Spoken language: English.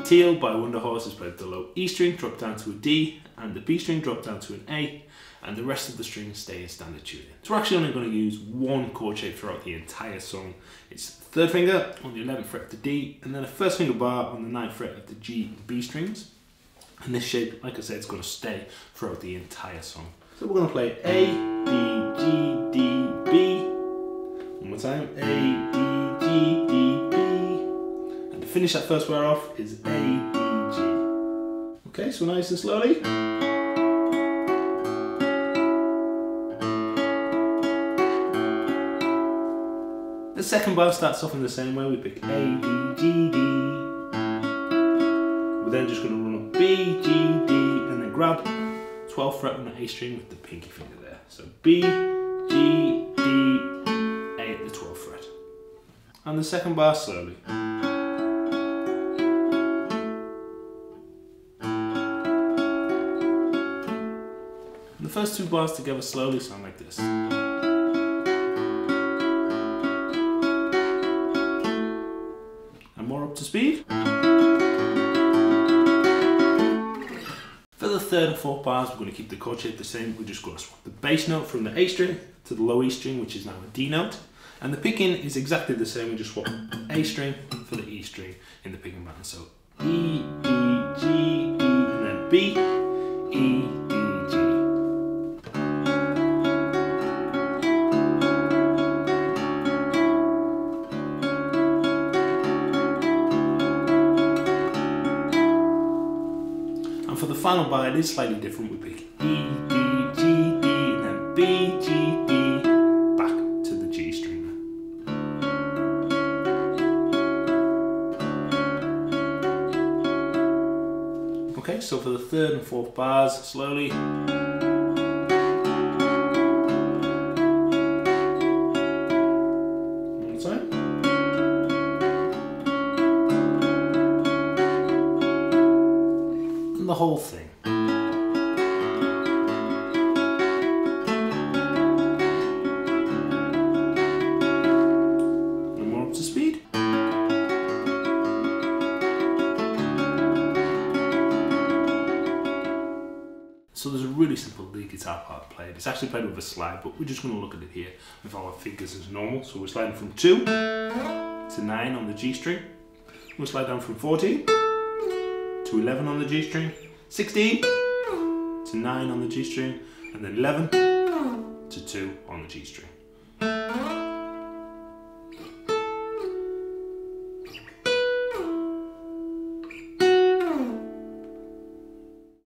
Teal by Wunderhorse is played the low E string, dropped down to a D, and the B string dropped down to an A, and the rest of the strings stay in standard tuning. So we're actually only going to use one chord shape throughout the entire song. It's third finger on the 11th fret of the D, and then a first finger bar on the 9th fret of the G and B strings. And this shape, like I said, is going to stay throughout the entire song. So we're going to play A, D, G, D, B. One more time, A, D, G, D, B. And to finish that first bar off is A, D, G. Okay, so nice and slowly. The second bar starts off in the same way. We pick A, D, G, D. We're then just going to run up B, G, D, and then grab 12th fret on the A string with the pinky finger there. So B, G, D, A at the 12th fret. And the second bar slowly. And the first two bars together slowly sound like this. And more up to speed. For the third and fourth bars, we're going to keep the chord shape the same. We're just going to swap the bass note from the A string to the low E string, which is now a D note. And the picking is exactly the same. We just swap A string for the E string in the picking pattern. So E, D, G, E, and then B, E, D, G. And for the final bar, it is slightly different. We pick E, D, G, D, and then B, G, D, back to the G string. Okay, so for the third and fourth bars, slowly. One more time. And the whole thing. And more up to speed. So there's a really simple lead guitar part played. It's actually played with a slide, but we're just going to look at it here with our fingers as normal. So we're sliding from 2 to 9 on the G string. We'll slide down from 14 to 11 on the G string, 16 to 9 on the G string, and then 11 to 2 on the G string.